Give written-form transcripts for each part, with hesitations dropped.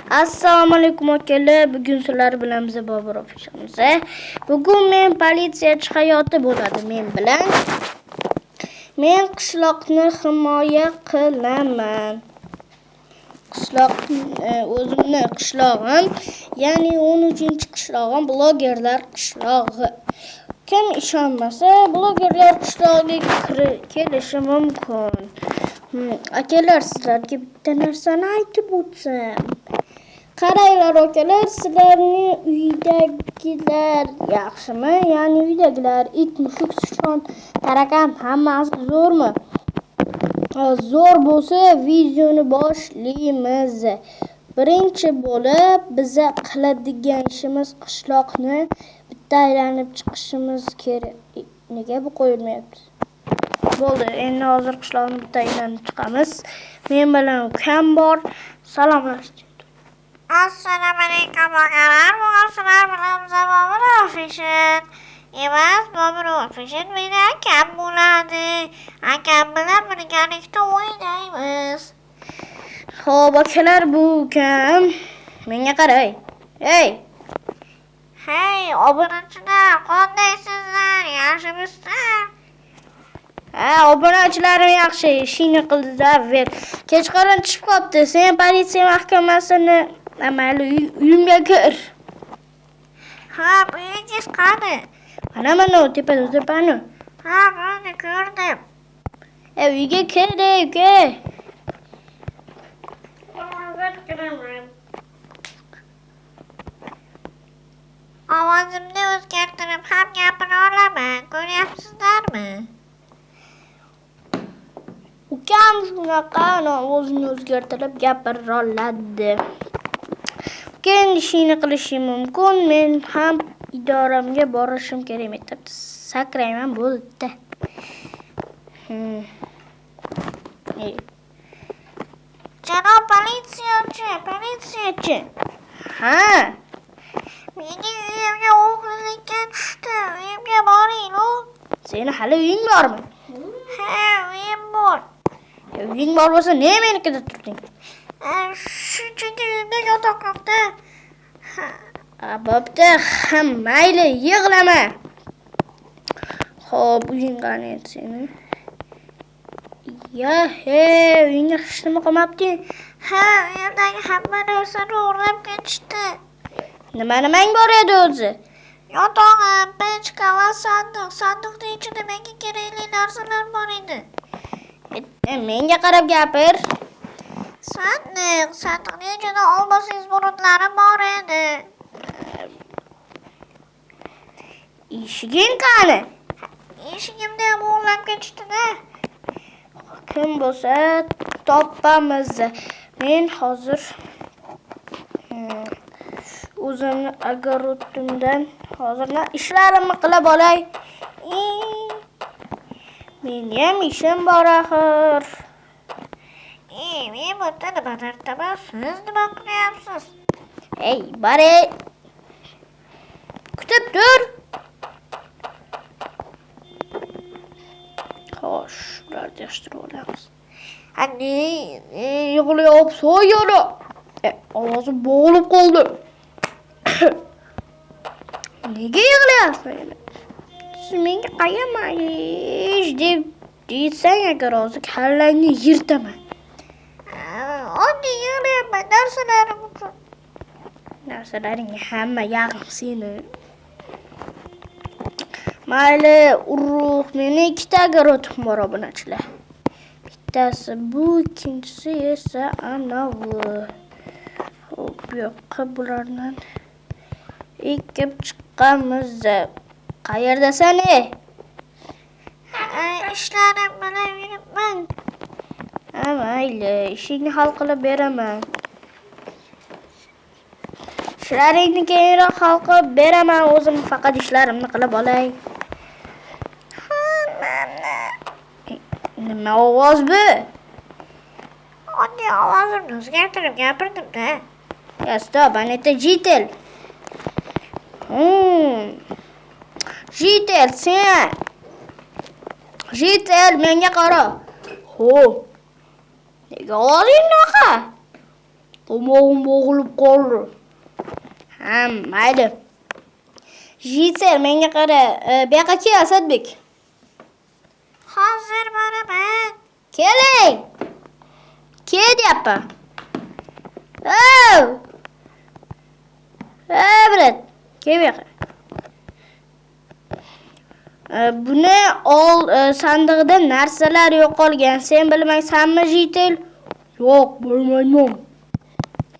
Assalomu alaykum akalar. Bugun sizlar bilan biz Bobur ofishamiz. Bugun men politsiyachi hayoti bo'ladi men bilan. Men qishloqni himoya qilaman. O'zimni qishlog'im, ya'ni 13-qishlog'im blogerlar qishlog'i. Kim ishonmasa, blogerlar qishlog'iga kelishi mumkin. Akalar, sizlarga bitta narsani aytib o'tsam. Qaranglar akalar, sizlarning uydagilar yaxshimi? Ya'ni uydagilar it, mushuk, sichqon, tarakan hammasi zo'rmi? Zo'r bo'lsa, videoni boshlaymiz. Birinchi bo'lib biza qiladigan ishimiz qishloqni bitta aylanib chiqishimiz kerak. Nega bu qo'yilmayapti? Bo'ldi, endi hozir qishloqni bitta aylanib chiqamiz. Men bilan ukam bor. Salomlashing. Assalomu alaykum akalar. Bugun sizlar bilan Bobur ofishin emas, Bobur ofishin meni akam bo'ladi. Akam bilan birgalikda o'ynaymiz. Xo'p, akalar, bu ukam. Menga qarang. Hey, obunachilar, qandaysizlar? Yaxshimisizlar? Obunachilarim yaxshi, ishingni qildi-da. Kechqurun tushib qopti. Sen politsiya mahkamasini mayli uyimga kir. Uyingiz qani? Mana tepada o'tiribman. Buni ko'rdim. Uyga kir, uka. Ovozimni o'zgartirib ham gapira olaman. Ko'ryapsizlarmi? Ukam shunaqa ovozini o'zgartirib gapira oladi. Keyin ishini qilishi mumkin. Men ham idoramga borishim kerak. Maktabda sakrayman bo'ldi. Janob politsiyachi. Mening uyimga o'g'irlikka tushdi. Uyimga boring. Seni hali uying bormi? Uyim bor. Uying bor bo'lsa, nega menikida turding? Shunchaki uyimda yotoq yo'qda. Bo'pti, mayli, yig'lama. Xo'p, uying qani seni? Uyingga hech nima qolmabdi? Uyimdagi hamma narsani o'g'irlab ketishdi. Nimang bor edi o'zi? Yotog'im, pechka va sandiq. Sandiqning ichida menga kerakli narsalar bor edi. Menga qarab gapir. Sandiqning ichida olmosiz burutlari bor edi. Eshiging qani? Eshigimda ham o'g'irlab ketishdi-da. Kim bo'lsa topamiz. Men hozir o'zimni agarodimdan ishlarimni qilib olay. Meni ham ishim bor axir. Men bunda nima tartaman? Siz nima qilyapsiz? Bari. Kutib tur. Xo'sh, ularni yig'ishtirib olamiz. Yig'layapsan yana. Ovozim bo'g'ilib qoldi. Nega yig'layapsan? Siz menga qayamayish deb deysang agar hozir kallangni yirtaman. Oddiy yig'layapman narsalarim uchun. Narsalaring hamma yaqin seni. Mayli, urug' meni ikkita agarodim bor obunachilar. Bittasi bu, ikkinchisi esa anavi. Xo'p, bu yoqqa bulardan ekib chiqqanmiz. Qayerdasan? Ishlarim bilan yuribman. Mayli, ishingni hal qilib beraman. Ishlaringni keyinroq hal qilib beraman. O'zim faqat ishlarimni qilib olay. Nima ovoz bu? Oddiy ovozimni o'zgartirib gapirdim-da. Stop, это jitel. Jitel, sen. Jitel, menga qara. Nega ovozing unaqa? Tomog'im bo'g'ilib qoldi. Ha, mayli. Jitser, menga qara. Bu yoqqa kel, Asadbek. Hozir boraman. Keling. Kel deyapman. Oh! Brat, kel bu yoqqa. Buni ol sandig'ida narsalar yo'qolgan. Sen bilmaysanmi, Jitel? Yo'q, bilmayman.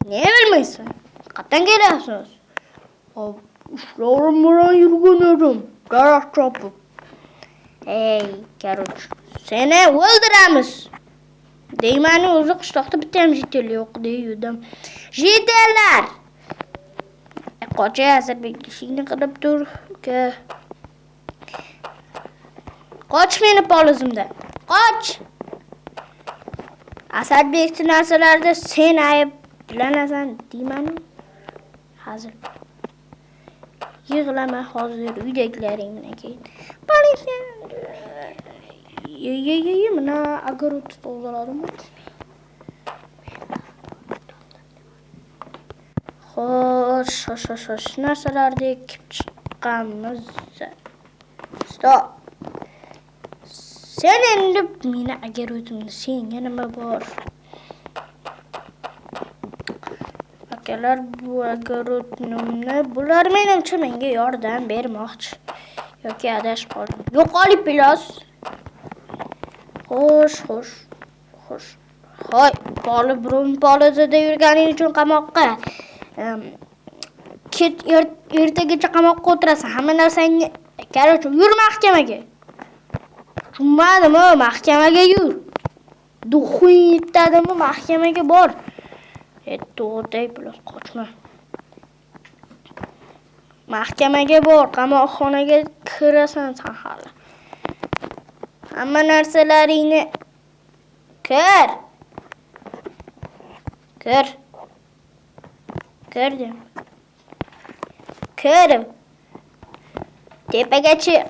Ne bilmaysan? Qayerdan kelyapsiz? Ishlarim bilan yurgan edim. Daraxt chopib. Ey, karuch, seni o'ldiramiz. Deymani o'zi qishloqda bitta ham jitel yo'q deydim. Jitellar! Qochay, Asadbek, ishingni qilib tur. Qoch meni polizimdan. Qoch! Asadbekni narsalarida sen ayblanasan deymanu. Hozir yig'lama, hozir uydagilaring bilan keyin. Politsiya. Mana огород tozaladim. Xo'sh, narsalarni ekib chiqqanmiz. Stop. Sen endi meni огородimni senga nima bor? Akalar, bu огородimni bular menimcha menga yordam bermoqchi. Yoki adashib qoldim. Yo'qolib pilos. Xo'sh. Hoy, polizida yurganing uchun qamoqqa. Ertagacha qamoqqa o'tirasan. Hamma narsangni karochi yur mahkamaga. Tushunmadimi? Mahkamaga yur. Duxing yetadimi? Mahkamaga bor. To'g'riday pilos qochma. Mahkamaga bor, qamoqxonaga kirasan sen hali. Hamma narsalaringni kir. Kirdim. Kir. Tepaga chiq.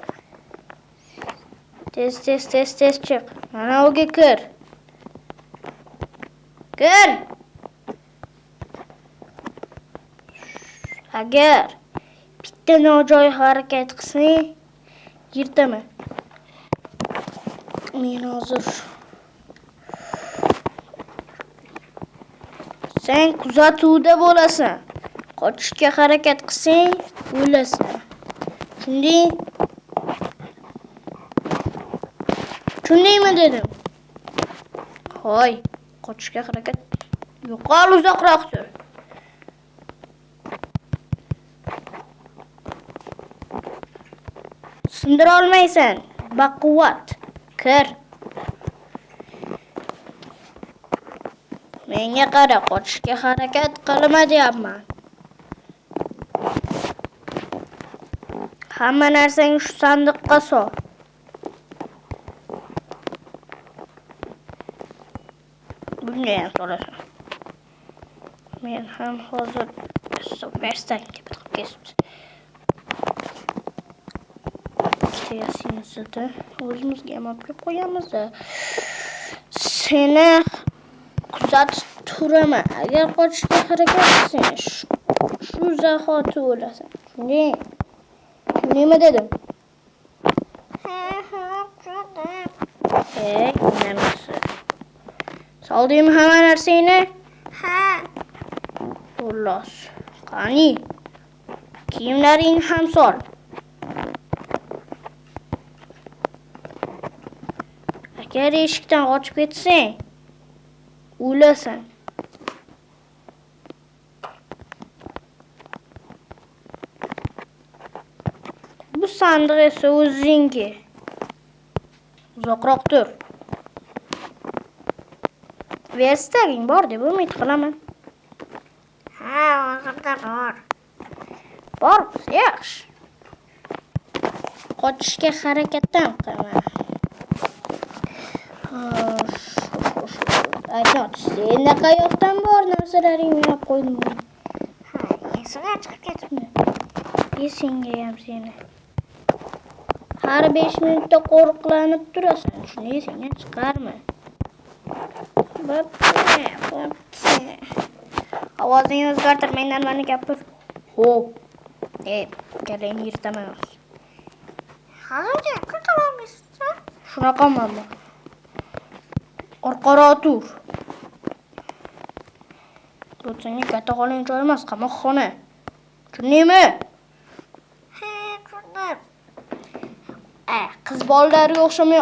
Tez chiq. Mana o'ga kir. Agar bitta nojo'ya harakat qilsang, yirtaman. Men hozir sen kuzatuvda bo'lasan. Qochishga harakat qilsang, o'lasan. Tushundingmi dedim. Hoy, qochishga harakat. Yo'qol, uzoqroq tur. Sindira olmaysan. Baquvvat. Kir. Menga qara, qochishga harakat qilma deyapman. Hamma narsangni shu sandiqqa sol. Bunga ham solasan. Men ham hozir superstan deb kesib. Siyosiyada o'zimizga ham olib qo'yamiz. Seni kuzatib turaman. Agar qochishga harakat qilsang, shu zahoti o'lasan. Nima dedim? Tushundim. Nimasi? Soldingmi hamma narsangni? Ha. Xullas. Qani? Kiyimlaringni ham sol. Agar eshikdan qochib ketsang, o'lasan. Bu sandiq esa o'zingi. Uzoqroq tur. Verstaging bor deb umid qilaman. Ha, o'zimda bor. Bor, yaxshi. Qochishga harakatdan qilma. Aytmoq, sen qayoqdan bor narsalaringni olib qo'yding? Ha, esimdan chiqib ketibdi. Esingga ham seni. Har 5 minutda qo'riqlanib turasan. Shuni esingdan chiqarma. Bo'pti. Ovozingni o'zgartirmanglar, mani gapir. Xo'p. Kalangni yirtaman. Hozircha kirtamanmisiz? Shunaqaman men. Orqaroq tur. Bu senga katta qolgan joy emas, qamoqxona. Tushundingmi? He, tushundim. Qiz bolalarga o'xshamay